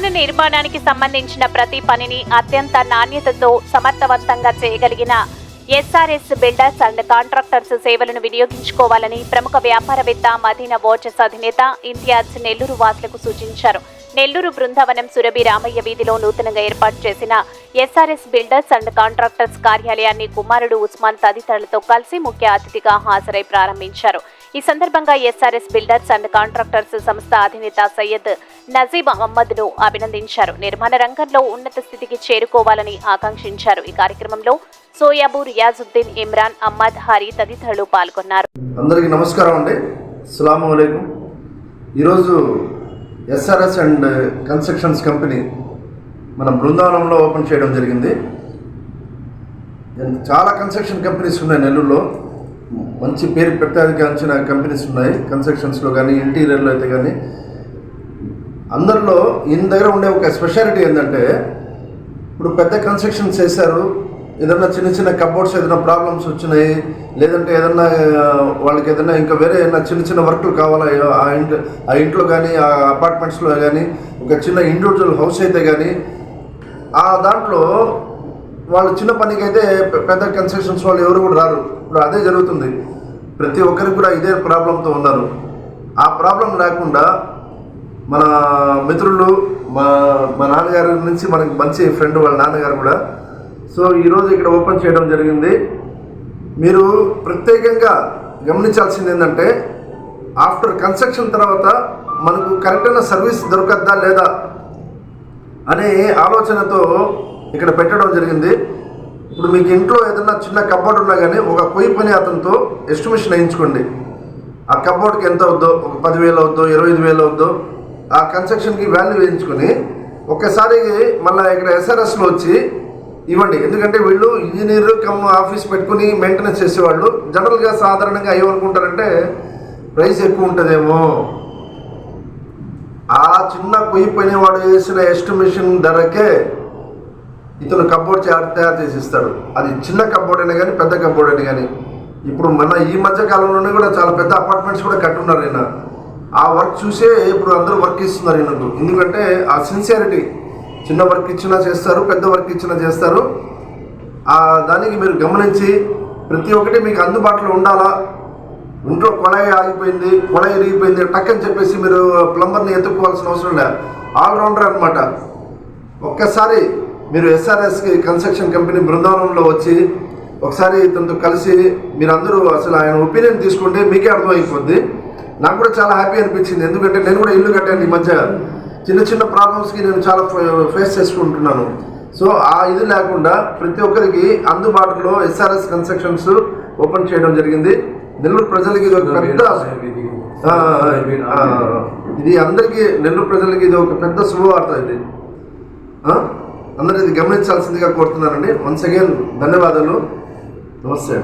భవన నిర్మాణానికి సంబంధించిన ప్రతి పనిని అత్యంత నాణ్యతతో సమర్థవంతంగా చేయగలిగిన ఎస్ఆర్ఎస్ బిల్డర్స్ అండ్ కాంట్రాక్టర్స్ సేవలను వినియోగించుకోవాలని ప్రముఖ వ్యాపారవేత్త మదీనా వాచెస్ అధినేత ఇంతియాజ్ నెల్లూరు వాసులకు సూచించారు. నెల్లూరు బృందావనం సురభి రామయ్య వీధిలో నూతనంగా ఏర్పాటు చేసిన ఎస్ఆర్ఎస్ బిల్డర్స్ అండ్ కాంట్రాక్టర్స్ కార్యాలయాన్ని కుమారుడు ఉస్మాన్ తదితరులతో కలిసి ముఖ్య అతిథిగా హాజరై ప్రారంభించారు. ఈ సందర్భంగా ఎస్ఆర్ఎస్ బిల్డర్స్ అండ్ కాంట్రాక్టర్స్ సంస్థ అధినేత సయ్యద్ నజీబ్ అహ్మద్ను అభినందించారు. నిర్మాణ రంగంలో ఉన్నత స్థితికి చేరుకోవాలని ఆకాంక్షించారు. ఈ కార్యక్రమంలో సోయాబు, రియాజుద్దీన్, ఇమ్రాన్, అహ్మద్, హరి తదితరులు పాల్గొన్నారు. అందరికీ నమస్కారం అండి. అస్సలాము అలైకుం. ఈరోజు ఎస్ఆర్ఎస్ అండ్ కన్స్ట్రక్షన్స్ కంపెనీ మన బృందావనంలో ఓపెన్ చేయడం జరిగింది. చాలా కన్స్ట్రక్షన్ కంపెనీస్ ఉన్నాయి నెల్లూరులో. మంచి పేరు ప్రఖ్యాతిగాంచిన కంపెనీస్ ఉన్నాయి కన్స్ట్రక్షన్స్లో కానీ, ఇంటీరియర్లో అయితే కానీ. అందరిలో ఈయన దగ్గర ఉండే ఒక స్పెషాలిటీ ఏంటంటే, ఇప్పుడు పెద్ద కన్స్ట్రక్షన్స్ చేశారు, ఏదన్నా చిన్న చిన్న కబోర్డ్స్ ఏదైనా ప్రాబ్లమ్స్ వచ్చినాయి, లేదంటే ఏదన్నా వాళ్ళకి ఏదైనా ఇంకా వేరే ఏదైనా చిన్న చిన్న వర్కులు కావాలా ఆ ఇంట్లో కానీ, ఆ అపార్ట్మెంట్స్లో కానీ, ఒక చిన్న ఇండివిజువల్ హౌస్ అయితే కానీ, ఆ దాంట్లో వాళ్ళు చిన్న పనికి అయితే పెద్ద కన్స్ట్రక్షన్స్ వాళ్ళు ఎవరు కూడా రారు. ఇప్పుడు అదే జరుగుతుంది. ప్రతి ఒక్కరికి కూడా ఇదే ప్రాబ్లంతో ఉన్నారు. ఆ ప్రాబ్లం లేకుండా మన మిత్రులు, మా నాన్నగారి నుంచి మనకి మంచి ఫ్రెండ్ వాళ్ళ నాన్నగారు కూడా సో ఈరోజు ఇక్కడ ఓపెన్ చేయడం జరిగింది. మీరు ప్రత్యేకంగా గమనించాల్సింది ఏంటంటే, ఆఫ్టర్ కన్స్ట్రక్షన్ తర్వాత మనకు కరెక్ట్ అయిన సర్వీస్ దొరకద్దా లేదా అనే ఆలోచనతో ఇక్కడ పెట్టడం జరిగింది. ఇప్పుడు మీకు ఇంట్లో ఏదైనా చిన్న కబోర్డ్ ఉన్నా కానీ ఒక కొయ్యి పని అతనితో ఎస్టిమేషన్ వేయించుకోండి. ఆ కబోర్డ్కి ఎంత అవుద్దో, ఒక 10,000 అవుద్దో, 25,000 అవుద్దో, ఆ కన్స్ట్రక్షన్కి వాల్యూ వేయించుకొని ఒక్కసారి మళ్ళీ ఇక్కడ ఎస్ఆర్ఎస్లో వచ్చి ఇవ్వండి. ఎందుకంటే వీళ్ళు ఇంజనీర్ కమ్ ఆఫీస్ పెట్టుకుని మెయింటెనెన్స్ చేసేవాళ్ళు జనరల్గా సాధారణంగా ఏమనుకుంటారంటే ప్రైస్ ఎక్కువ ఉంటుందేమో. ఆ చిన్న కొయ్యి పనివాడు వేసిన ఎస్టిమేషన్ ధరకే ఇతను కబోర్డ్ తయారు చేసి ఇస్తాడు. అది చిన్న కబోర్డ్ అయినా కానీ, పెద్ద కబోర్డ్ అయినా కానీ. ఇప్పుడు మన ఈ మధ్య కాలంలోనే కూడా చాలా పెద్ద అపార్ట్మెంట్స్ కూడా కట్టున్నారు ఈయన. ఆ వర్క్ చూసే ఇప్పుడు అందరూ వర్క్ ఇస్తున్నారు ఈయనకు. ఎందుకంటే ఆ సిన్సియారిటీ, చిన్న వర్క్ ఇచ్చినా చేస్తారు, పెద్ద వర్క్ ఇచ్చినా చేస్తారు. ఆ దానికి మీరు గమనించి ప్రతి ఒక్కటి మీకు అందుబాటులో ఉండాలా. ఇంట్లో కొళాయి ఆగిపోయింది, కొళాయి ఇరిగిపోయింది టక్కని చెప్పేసి మీరు ప్లంబర్ని ఎత్తుక్కోవాల్సిన అవసరం లేదు. ఆల్రౌండర్ అనమాట. ఒక్కసారి మీరు ఎస్ఆర్ఎస్ కన్స్ట్రక్షన్ కంపెనీ బృందావనంలో వచ్చి ఒకసారి ఇతనితో కలిసి మీరందరూ అసలు ఆయన ఒపీనియన్ తీసుకుంటే మీకే అర్థమైపోద్ది. నాకు కూడా చాలా హ్యాపీ అనిపించింది. ఎందుకంటే నేను కూడా ఇల్లు కట్టాను. ఈ మధ్య చిన్న చిన్న ప్రాబ్లమ్స్కి నేను చాలా ఫేస్ చేసుకుంటున్నాను. సో ఆ ఇది లేకుండా ప్రతి ఒక్కరికి అందుబాటులో ఎస్ఆర్ఎస్ కన్స్ట్రక్షన్స్ ఓపెన్ చేయడం జరిగింది. నెల్లూరు ప్రజలకి ఇది ఒక పెద్ద ఇది అందరికీ నెల్లూరు ప్రజలకి ఇది ఒక పెద్ద శుభవార్త. ఇది అందరూ ఇది గమనించాల్సిందిగా కోరుతున్నానండి. వన్స్ అగైన్ ధన్యవాదాలు. నమస్తే.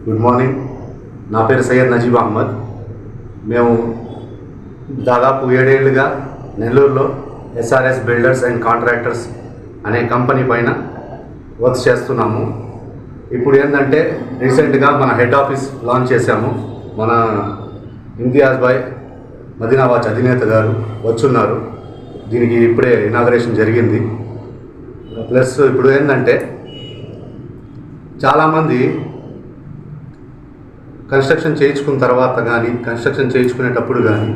Good morning. నా పేరు సయ్యద్ నజీబ్ అహ్మద్. మేము దాదాపు 7 ఏళ్ళుగా నెల్లూరులో ఎస్ఆర్ఎస్ బిల్డర్స్ అండ్ కాంట్రాక్టర్స్ అనే కంపెనీ పైన వర్క్ చేస్తున్నాము. ఇప్పుడు ఏంటంటే రీసెంట్గా మన హెడ్ ఆఫీస్ లాంచ్ చేశాము. మన ఇంతియాజ్ భాయ్ మదీనా వాచ్ అధినేత గారు వచ్చున్నారు. దీనికి ఇప్పుడే ఇనాగరేషన్ జరిగింది. ప్లస్ ఇప్పుడు ఏంటంటే చాలామంది కన్స్ట్రక్షన్ చేయించుకున్న తర్వాత కానీ, కన్స్ట్రక్షన్ చేయించుకునేటప్పుడు కానీ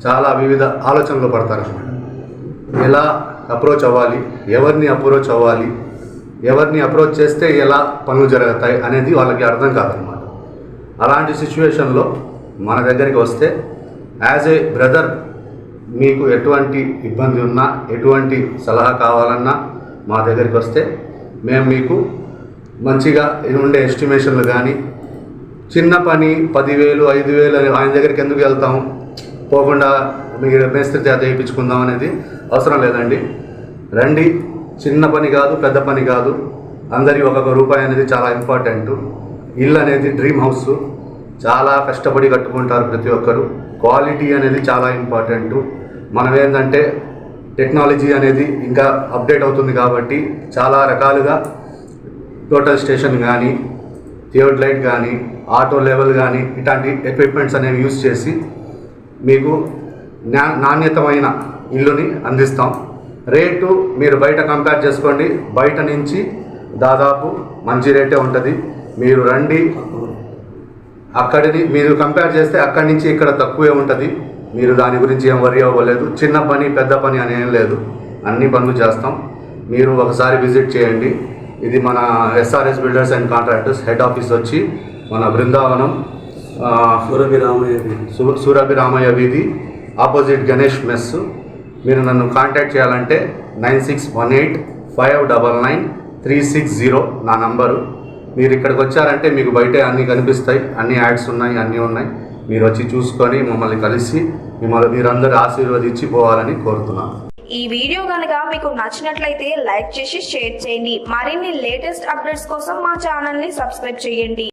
చాలా వివిధ ఆలోచనలు పడతారన్నమాట. ఎలా అప్రోచ్ అవ్వాలి, ఎవరిని అప్రోచ్ అవ్వాలి, ఎవరిని అప్రోచ్ చేస్తే ఎలా పనులు జరుగుతాయి అనేది వాళ్ళకి అర్థం కాదనమాట. అలాంటి సిచ్యువేషన్లో మన దగ్గరికి వస్తే యాజ్ ఏ బ్రదర్ మీకు ఎటువంటి ఇబ్బంది ఉన్నా, ఎటువంటి సలహా కావాలన్నా మా దగ్గరికి వస్తే మేము మీకు మంచిగా ఉండే ఎస్టిమేషన్లు కానీ, చిన్న పని 10,000, 5,000 ఆయన దగ్గరికి ఎందుకు వెళ్తాం, పోకుండా మీరు మేస్త్రి చేత చేయించుకుందాం అనేది అవసరం లేదండి. రండి. చిన్న పని కాదు, పెద్ద పని కాదు, అందరి ఒక్కొక్క రూపాయి అనేది చాలా ఇంపార్టెంట్. ఇల్లు అనేది డ్రీమ్ హౌస్. చాలా కష్టపడి కట్టుకుంటారు ప్రతి ఒక్కరు. క్వాలిటీ అనేది చాలా ఇంపార్టెంట్. మనం ఏంటంటే టెక్నాలజీ అనేది ఇంకా అప్డేట్ అవుతుంది కాబట్టి చాలా రకాలుగా టోటల్ స్టేషన్ కానీ, థియోడ్ లైట్ కానీ, ఆటో లెవెల్ కానీ ఇట్లాంటి ఎక్విప్మెంట్స్ అనేవి యూజ్ చేసి మీకు నాణ్యతమైన ఇల్లుని అందిస్తాం. రేటు మీరు బయట కంపేర్ చేసుకోండి. బయట నుంచి దాదాపు మంచి రేటే ఉంటుంది. మీరు రండి, అక్కడిని మీరు కంపేర్ చేస్తే అక్కడి నుంచి ఇక్కడ తక్కువే ఉంటుంది. మీరు దాని గురించి ఏం వరి అవ్వలేదు. చిన్న పని పెద్ద పని అని ఏం లేదు, అన్ని పనులు చేస్తాం. మీరు ఒకసారి విజిట్ చేయండి. ఇది మన SRS builders and contractors head office వచ్చి మన బృందావనం సూరభి రామయ్య వీధి ఆపోజిట్ గణేష్ మెస్. మీరు నన్ను కాంటాక్ట్ చేయాలంటే 9618599360 నా నంబరు. మీరు ఇక్కడికి వచ్చారంటే మీకు బయటే అన్నీ కనిపిస్తాయి, అన్ని యాడ్స్ ఉన్నాయి, అన్నీ ఉన్నాయి. మీరు వచ్చి చూసుకొని మమ్మల్ని కలిసి మీరందరూ ఆశీర్వదించి పోవాలని కోరుతున్నాను. ఈ వీడియో కనుక మీకు నచ్చినట్లయితే లైక్ చేసి షేర్ చేయండి. మరిన్ని లేటెస్ట్ అప్డేట్స్ కోసం మా ఛానల్ ని సబ్స్క్రైబ్ చేయండి.